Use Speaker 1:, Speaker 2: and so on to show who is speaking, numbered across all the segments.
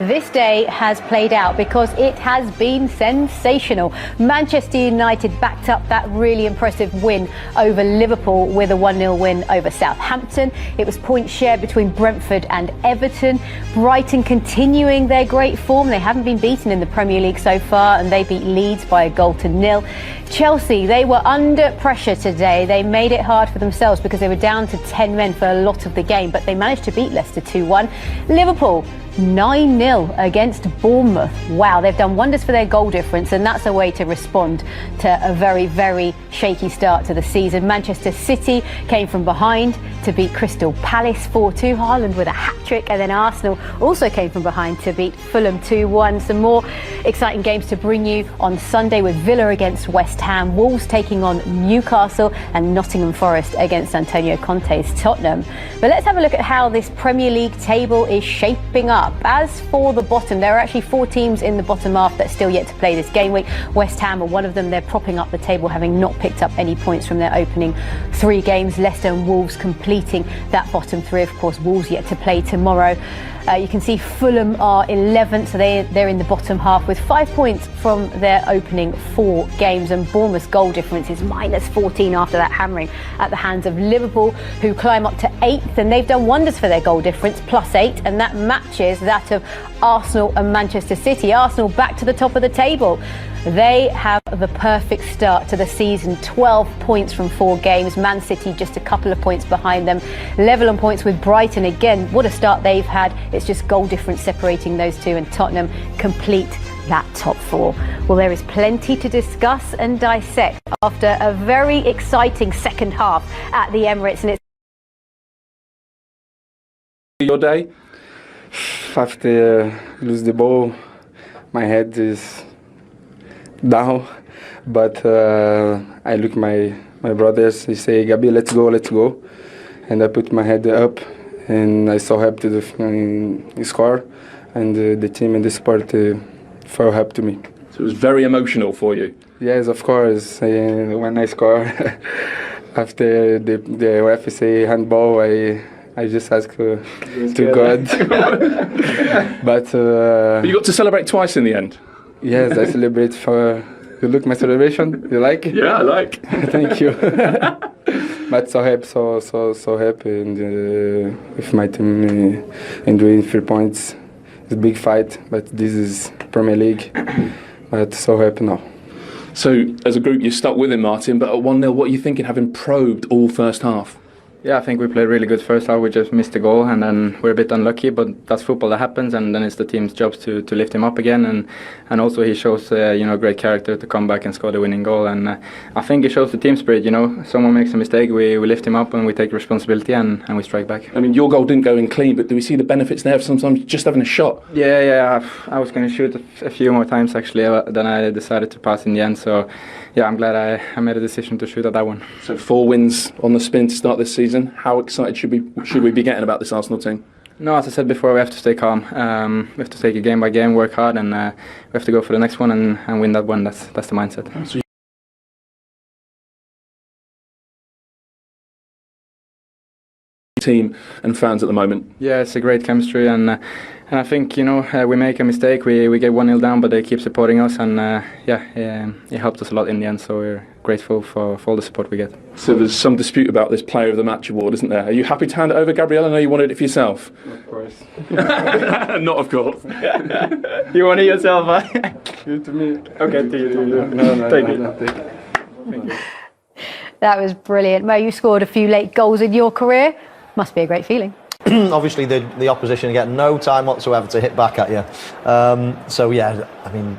Speaker 1: This day has played out because it has been sensational. Manchester United backed up that really impressive win over Liverpool with a 1-0 win over Southampton. It was points shared between Brentford and Everton. Brighton continuing their great form. They haven't been beaten in the Premier League so far, and they beat Leeds by 1-0. Chelsea, they were under pressure today. They made it hard for themselves because they were down to 10 men for a lot of the game, but they managed to beat Leicester 2-1. Liverpool 9-0 against Bournemouth. Wow, they've done wonders for their goal difference, and that's a way to respond to a very, very shaky start to the season. Manchester City came from behind to beat Crystal Palace 4-2. Haaland with a hat-trick, and then Arsenal also came from behind to beat Fulham 2-1. Some more exciting games to bring you on Sunday with Villa against West Ham, Wolves taking on Newcastle, and Nottingham Forest against Antonio Conte's Tottenham. But let's have a look at how this Premier League table is shaping up. As for the bottom, there are actually 4 teams in the bottom half that are still yet to play this game week. West Ham are one of them. They're propping up the table, having not picked up any points from their opening 3 games. Leicester and Wolves completing that bottom 3. Of course, Wolves yet to play tomorrow. You can see Fulham are 11th, so they're in the bottom half with 5 points from their opening 4 games. And Bournemouth's goal difference is -14 after that hammering at the hands of Liverpool, who climb up to 8th, and they've done wonders for their goal difference, +8, and that matches that of Arsenal and Manchester City. Arsenal back to the top of the table. They have the perfect start to the season, 12 points from 4 games. Man City just a couple of points behind them. Level on points with Brighton. Again, what a start they've had. It's just goal difference separating those two, and Tottenham complete that top 4. Well, there is plenty to discuss and dissect after a very exciting second half at the Emirates. And it's
Speaker 2: your day? After lose the ball, my head is down, but I look my brothers. They say, "Gabi, let's go," and I put my head up, and I so happy to score, and the team and the sport felt happy to me.
Speaker 3: So it was very emotional for you.
Speaker 2: Yes, of course. When I score, after the ref say handball, I just ask to God. But
Speaker 3: you got to celebrate twice in the end.
Speaker 2: Yes, I celebrate for. You look my celebration. You like?
Speaker 3: Yeah, I like.
Speaker 2: Thank you. But so happy, so happy, and with my team and doing 3 points. It's a big fight, but this is Premier League. But so happy now.
Speaker 3: So as a group, you stuck with him, Martin. But at 1-0, what are you thinking, having probed all first half?
Speaker 4: Yeah, I think we played really good first half. We just missed the goal, and then we're a bit unlucky, but that's football, that happens, and then it's the team's job to lift him up again, and also he shows great character to come back and score the winning goal, and I think it shows the team spirit. Someone makes a mistake, we lift him up and we take responsibility, and we strike back.
Speaker 3: I mean, your goal didn't go in clean, but do we see the benefits there of sometimes just having a shot?
Speaker 4: Yeah, I was going to shoot a few more times actually, then I decided to pass in the end, so yeah, I'm glad I made a decision to shoot at that one.
Speaker 3: So 4 wins on the spin to start this season. How excited should we be getting about this Arsenal team?
Speaker 4: No, as I said before, we have to stay calm. We have to take it game by game, work hard, and we have to go for the next one and win that one. That's the mindset.
Speaker 3: So team and fans at the moment.
Speaker 4: Yeah, it's a great chemistry, and I think we make a mistake, we get 1-0 down, but they keep supporting us, and it helped us a lot in the end. So we're grateful for all the support we get.
Speaker 3: So there's some dispute about this Player of the Match award, isn't there? Are you happy to hand it over, Gabriel? I know you wanted it for yourself.
Speaker 2: Of course.
Speaker 3: Not of course.
Speaker 4: You want it yourself, huh?
Speaker 2: Give it to me.
Speaker 4: Okay, to you.
Speaker 2: No,
Speaker 4: Take it.
Speaker 2: No, take it.
Speaker 4: Thank you.
Speaker 1: that was brilliant. Mo, you scored a few late goals in your career. Must be a great feeling.
Speaker 5: Obviously, the opposition get no time whatsoever to hit back at you. So yeah, I mean,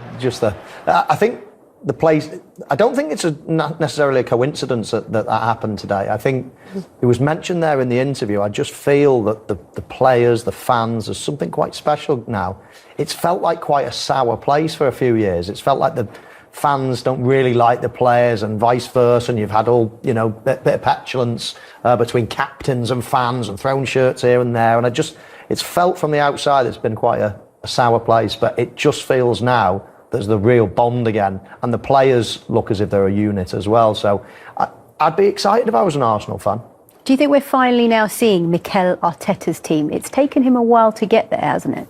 Speaker 5: I think the place. I don't think it's not necessarily a coincidence that happened today. I think it was mentioned there in the interview. I just feel that the players, the fans, there's something quite special now. It's felt like quite a sour place for a few years. It's felt like the fans don't really like the players and vice versa, and you've had all, bit of petulance between captains and fans and throwing shirts here and there, and it's felt from the outside it's been quite a sour place, but it just feels now there's the real bond again, and the players look as if they're a unit as well, so I'd be excited if I was an Arsenal fan.
Speaker 1: Do you think we're finally now seeing Mikel Arteta's team? It's taken him a while to get there, hasn't it?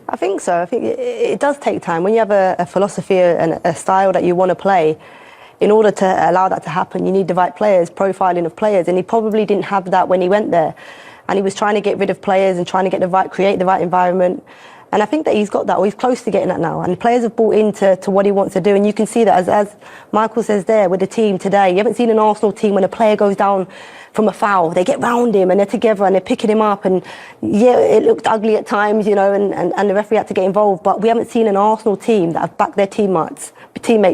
Speaker 6: I think so. I think it does take time. When you have a philosophy and a style that you want to play, in order to allow that to happen, you need the right players, profiling of players, and he probably didn't have that when he went there. And he was trying to get rid of players and trying to create the right environment. And I think that he's got that, or he's close to getting that now. And the players have bought into what he wants to do. And you can see that, as Michael says there, with the team today. You haven't seen an Arsenal team when a player goes down from a foul, they get round him and they're together and they're picking him up. And yeah, it looked ugly at times, you know, and the referee had to get involved. But we haven't seen an Arsenal team that have backed their teammates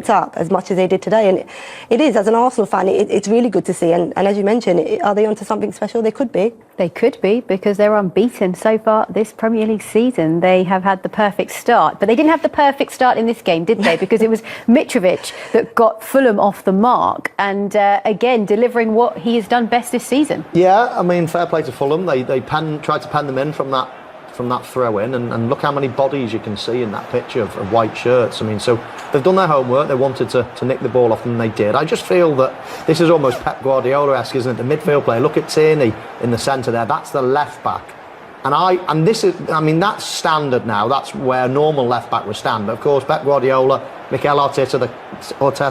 Speaker 6: up as much as they did today. And it is, as an Arsenal fan, it's really good to see. And as you mentioned, are they onto something special? They could be.
Speaker 1: They could be, because they're unbeaten so far this Premier League season. They have had the perfect start, but they didn't have the perfect start in this game, did they? Because it was Mitrovic that got Fulham off the mark, and again delivering what he has done best this season.
Speaker 5: Yeah, I mean, fair play to Fulham. They tried to pen them in from that throw in, and look how many bodies you can see in that picture of white shirts. I mean, so they've done their homework. They wanted to nick the ball off them, and they did. I just feel that this is almost Pep Guardiola-esque, isn't it? The midfield player. Look at Tierney in the centre there. That's the left back. And this is, I mean, that's standard now. That's where normal left back would stand. But of course, Pep Guardiola, Mikel Arteta,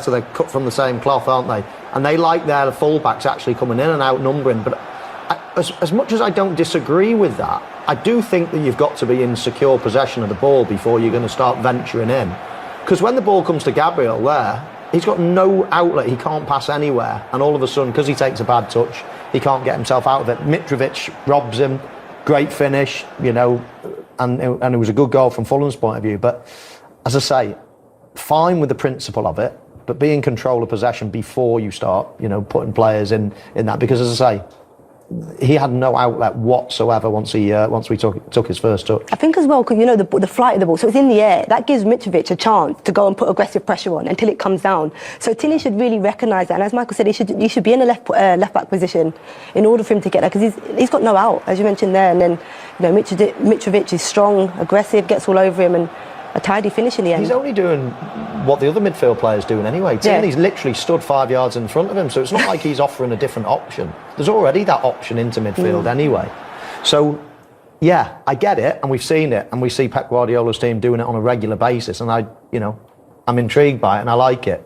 Speaker 5: they're cut from the same cloth, aren't they? And they like their full-backs actually coming in and outnumbering. But as much as I don't disagree with that, I do think that you've got to be in secure possession of the ball before you're going to start venturing in. Because when the ball comes to Gabriel there, he's got no outlet. He can't pass anywhere. And all of a sudden, because he takes a bad touch, he can't get himself out of it. Mitrovic robs him. Great finish, you know, and it was a good goal from Fulham's point of view. But as I say, fine with the principle of it, but be in control of possession before you start, you know, putting players in that. Because as I say, he had no outlet whatsoever once we took his first touch.
Speaker 6: I think as well, because you know the flight of the ball, so it's in the air. That gives Mitrovic a chance to go and put aggressive pressure on until it comes down. So Tierney should really recognise that, and as Michael said, he should be in a left back position in order for him to get there, because he's got no out, as you mentioned there. And then you know Mitrovic is strong, aggressive, gets all over him, and a tidy finish in the end.
Speaker 5: He's only doing what the other midfield players doing anyway. Tierney's literally stood 5 yards in front of him, so it's not like he's offering a different option. There's already that option into midfield anyway. So, yeah, I get it, and we've seen it, and we see Pep Guardiola's team doing it on a regular basis, and I'm intrigued by it, and I like it.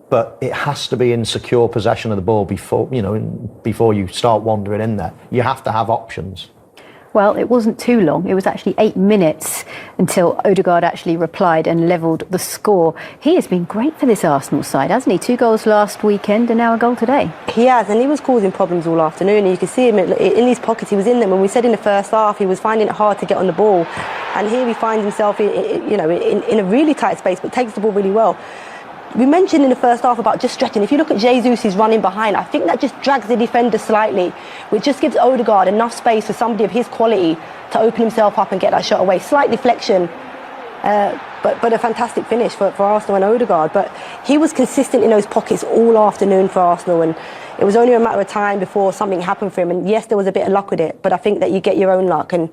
Speaker 5: But it has to be in secure possession of the ball before you start wandering in there. You have to have options.
Speaker 1: Well, it wasn't too long. It was actually 8 minutes until Odegaard actually replied and levelled the score. He has been great for this Arsenal side, hasn't he? 2 goals last weekend and now a goal today.
Speaker 6: He has, and he was causing problems all afternoon. And you can see him in these pockets. He was in them. When we said in the first half, he was finding it hard to get on the ball. And here he finds himself in a really tight space, but takes the ball really well. We mentioned in the first half about just stretching. If you look at Jesus, he's running behind. I think that just drags the defender slightly, which just gives Odegaard enough space for somebody of his quality to open himself up and get that shot away. Slight deflection, but a fantastic finish for Arsenal and Odegaard. But he was consistent in those pockets all afternoon for Arsenal, and it was only a matter of time before something happened for him. And yes, there was a bit of luck with it, but I think that you get your own luck. And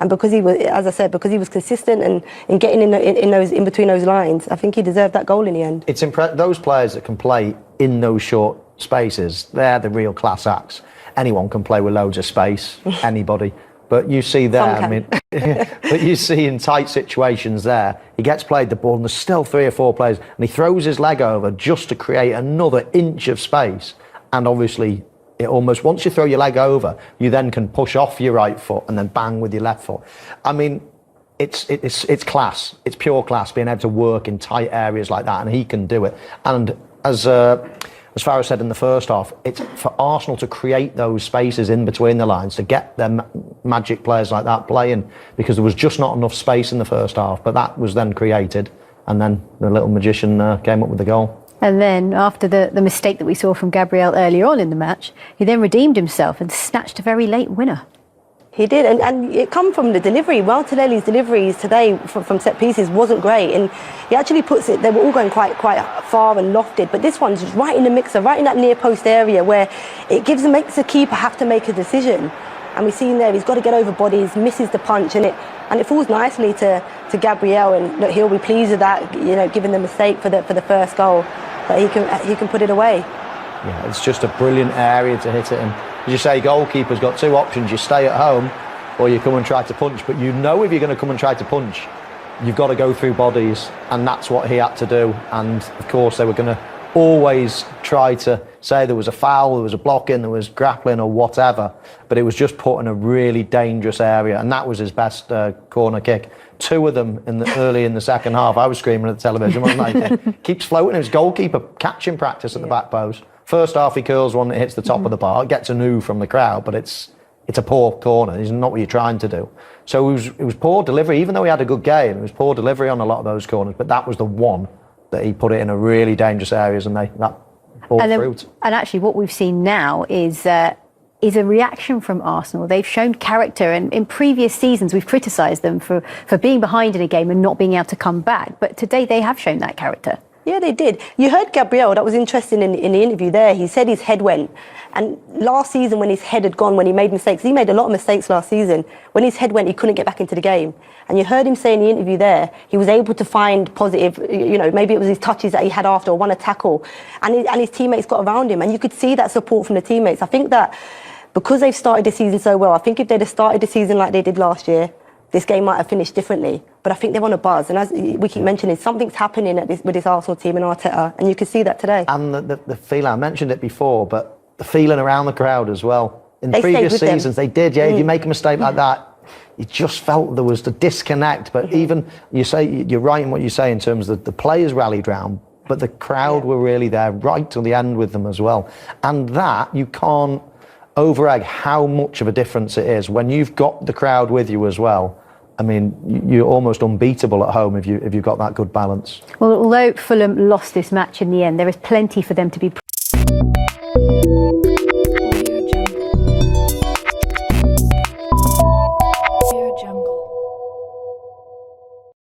Speaker 6: because he was, as I said, because he was consistent and getting in between those lines, I think he deserved that goal in the end.
Speaker 5: It's those players that can play in those short spaces, they're the real class acts. Anyone can play with loads of space, anybody. But you see there, but you see in tight situations there, he gets played the ball and there's still 3 or 4 players and he throws his leg over just to create another inch of space. And obviously, it almost, once you throw your leg over, you then can push off your right foot and then bang with your left foot. I mean, it's class. It's pure class, being able to work in tight areas like that, and he can do it. And as Farah said in the first half, it's for Arsenal to create those spaces in between the lines, to get their magic players like that playing, because there was just not enough space in the first half, but that was then created, and then the little magician came up with the goal.
Speaker 1: And then, after the mistake that we saw from Gabriel earlier on in the match, he then redeemed himself and snatched a very late winner.
Speaker 6: He did, and it come from the delivery. Martinelli's deliveries today from set pieces wasn't great, and he actually puts it, they were all going quite far and lofted, but this one's just right in the mixer, right in that near post area where it makes the keeper have to make a decision. And we've seen there, he's got to get over bodies, misses the punch, and it falls nicely to Gabriel, and look, he'll be pleased with that, given the mistake for the first goal, but he can put it away.
Speaker 5: Yeah, it's just a brilliant area to hit it in. As you say, goalkeeper's got 2 options. You stay at home or you come and try to punch. But you know if you're going to come and try to punch, you've got to go through bodies, and that's what he had to do. And of course they were going to always try to say there was a foul, there was a blocking, there was grappling or whatever, but it was just put in a really dangerous area, and that was his best corner kick. 2 of them early in the second half. I was screaming at the television, wasn't I? Keeps floating. It was goalkeeper catching practice at the back post. First half he curls one that hits the top of the bar, gets a new from the crowd, but it's a poor corner. It's not what you're trying to do. So it was poor delivery, even though he had a good game. It was poor delivery on a lot of those corners, but that was the one that he put it in a really dangerous areas, and that bore fruit.
Speaker 1: And actually what we've seen now is a reaction from Arsenal. They've shown character, and in previous seasons we've criticised them for being behind in a game and not being able to come back, but today they have shown that character.
Speaker 6: Yeah, they did. You heard Gabriel, that was interesting in the interview there. He said his head went. And last season when his head had gone, when he made mistakes, he made a lot of mistakes last season. When his head went, he couldn't get back into the game. And you heard him say in the interview there, he was able to find positive, maybe it was his touches that he had after or won a tackle. And his teammates got around him. And you could see that support from the teammates. I think that because they've started the season so well, I think if they'd have started the season like they did last year, this game might have finished differently. But I think they're on a buzz. And as we keep mentioning, something's happening with this Arsenal team and Arteta. And you can see that today.
Speaker 5: And the feeling, I mentioned it before, but the feeling around the crowd as well. In
Speaker 6: They
Speaker 5: previous
Speaker 6: stayed with
Speaker 5: seasons,
Speaker 6: them.
Speaker 5: they did, yeah. If you make a mistake like that, you just felt there was the disconnect. But even, you're right in what you say in terms of the players rallied round, but the crowd were really there right till the end with them as well. And that, you can't over-egg how much of a difference it is when you've got the crowd with you as well. I mean, you're almost unbeatable at home if you've got that good balance.
Speaker 1: Well, although Fulham lost this match in the end, there is plenty for them to be